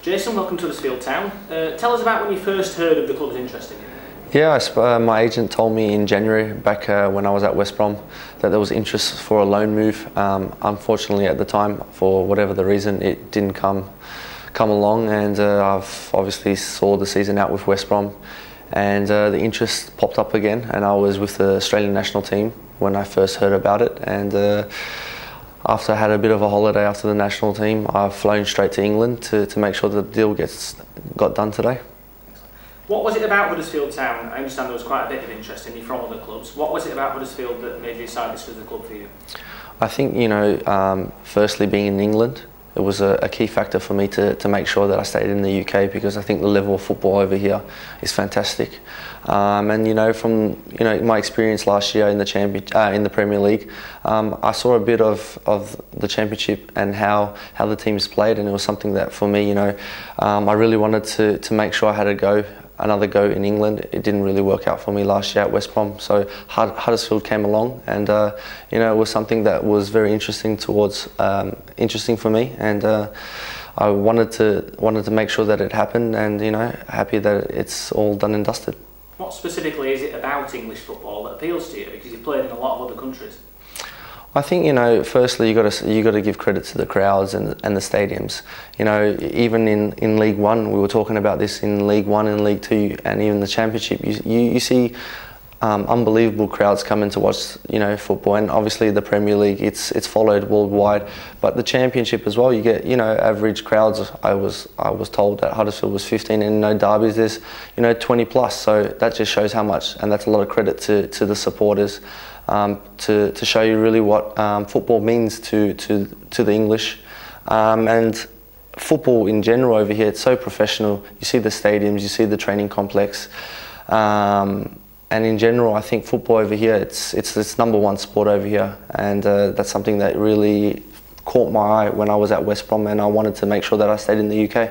Jason, welcome to Huddersfield Town. Tell us about when you first heard of the club's interest in you. Yeah, my agent told me in January, back when I was at West Brom, that there was interest for a loan move. Unfortunately, at the time, for whatever the reason, it didn't come along, and I've obviously saw the season out with West Brom, and the interest popped up again, and I was with the Australian national team when I first heard about it, and after I had a bit of a holiday after the national team, I've flown straight to England to make sure the deal got done today. What was it about Huddersfield Town? I understand there was quite a bit of interest in you from other clubs. What was it about Huddersfield that made you decide this was the club for you? I think, firstly being in England, it was a key factor for me to make sure that I stayed in the UK, because I think the level of football over here is fantastic. And from my experience last year in the Premier League, I saw a bit of the Championship and how the teams played, and it was something that for me, I really wanted to make sure I had another go in England. It didn't really work out for me last year at West Brom, so Huddersfield came along, and it was something that was very interesting for me, and I wanted to make sure that it happened, and happy that it's all done and dusted. What specifically is it about English football that appeals to you? Because you've played in a lot of other countries. I think firstly you got to give credit to the crowds and the stadiums. Even in League One, we were talking about this in League One and League Two, and even the Championship. You see unbelievable crowds coming to watch football, and obviously the Premier League it's followed worldwide, but the Championship as well. You get average crowds. I was told that Huddersfield was 15, and derbies there's 20 plus. So that just shows how much, and that's a lot of credit to the supporters. To show you really what football means to the English, and football in general over here. It's so professional. You see the stadiums, you see the training complex, and in general, I think football over here it's #1 sport over here, and that's something that really caught my eye when I was at West Brom, and I wanted to make sure that I stayed in the UK.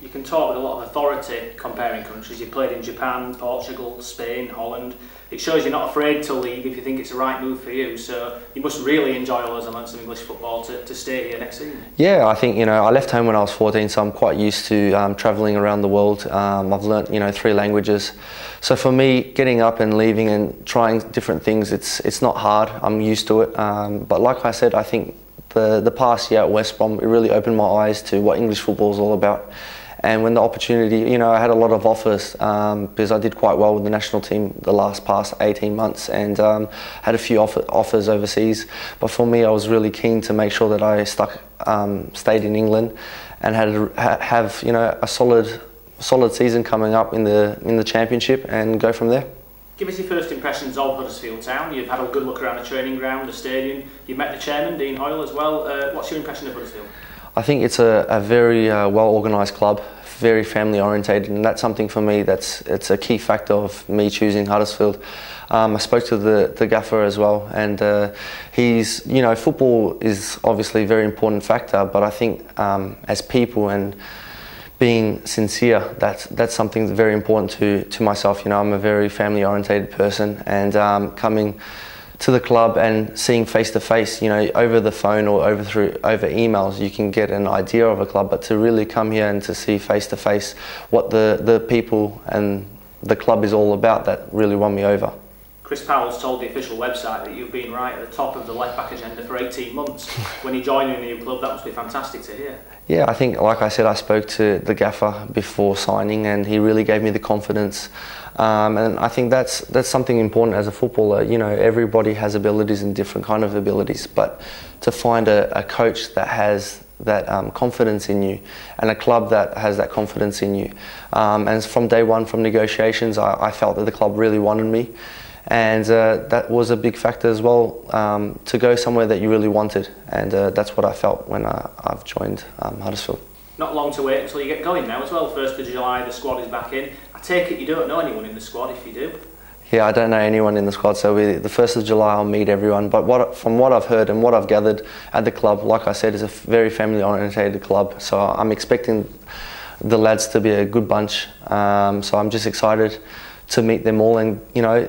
You can talk with a lot of authority comparing countries. You've played in Japan, Portugal, Spain, Holland. It shows you're not afraid to leave if you think it's the right move for you. So you must really enjoy all those amounts of English football to stay here next season. Yeah, I think I left home when I was 14, so I'm quite used to travelling around the world. I've learnt 3 languages, so for me, getting up and leaving and trying different things, it's not hard. I'm used to it. But like I said, I think the past year at West Brom, it really opened my eyes to what English football is all about. And when the opportunity, I had a lot of offers because I did quite well with the national team the past 18 months, and had a few offers overseas. But for me, I was really keen to make sure that I stayed in England, and have a solid season coming up in the Championship, and go from there. Give us your first impressions of Huddersfield Town. You've had a good look around the training ground, the stadium. You've met the chairman, Dean Hoyle, as well. What's your impression of Huddersfield? I think it's a very well organised club, very family orientated, and that's something for me it's a key factor of me choosing Huddersfield. I spoke to the gaffer as well, and he's football is obviously a very important factor, but I think as people and being sincere, that's something very important to myself. I'm a very family orientated person, and coming to the club and seeing face to face, over the phone or over emails, you can get an idea of a club, but to really come here and to see face to face what the people and the club is all about, that really won me over. Chris Powell's told the official website that you've been right at the top of the left back agenda for 18 months. When you join a new club, that must be fantastic to hear. Yeah, I think, like I said, I spoke to the gaffer before signing, and he really gave me the confidence. And I think that's something important as a footballer. Everybody has abilities and different kind of abilities, but to find a coach that has that confidence in you, and a club that has that confidence in you. And from day one, from negotiations, I felt that the club really wanted me, and that was a big factor as well, to go somewhere that you really wanted, and that's what I felt when I've joined Huddersfield. Not long to wait until you get going now as well. 1st of July, the squad is back in. I take it you don't know anyone in the squad. If you do? Yeah, I don't know anyone in the squad, so the 1st of July I'll meet everyone. But from what I've heard and what I've gathered at the club, like I said, it's a very family orientated club, so I'm expecting the lads to be a good bunch. So I'm just excited to meet them all and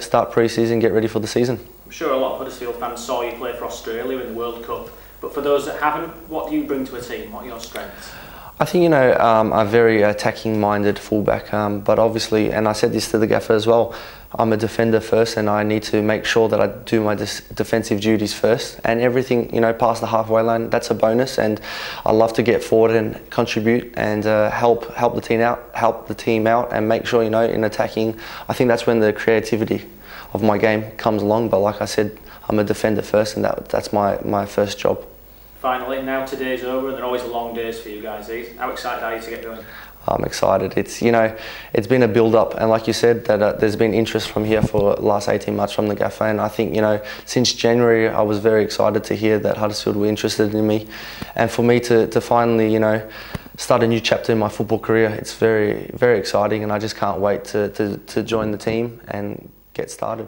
start pre-season, get ready for the season. I'm sure a lot of Huddersfield fans saw you play for Australia in the World Cup, but for those that haven't, what do you bring to a team? What are your strengths? I think, you know, I'm a very attacking-minded fullback, but obviously, and I said this to the gaffer as well, I'm a defender first, and I need to make sure that I do my defensive duties first, and everything, you know, past the halfway line, that's a bonus. And I love to get forward and contribute and help the team out, and make sure, you know, in attacking, I think that's when the creativity of my game comes along. But like I said, I'm a defender first, and that's my first job. Finally, now today's over, and they're always long days for you guys. How excited are you to get going? I'm excited. It's, you know, it's been a build-up, and like you said, that there's been interest from here for the last 18 months from the gaffer, and I think, you know, since January I was very excited to hear that Huddersfield were interested in me, and for me to finally, you know, start a new chapter in my football career, it's very, very exciting, and I just can't wait to join the team and get started.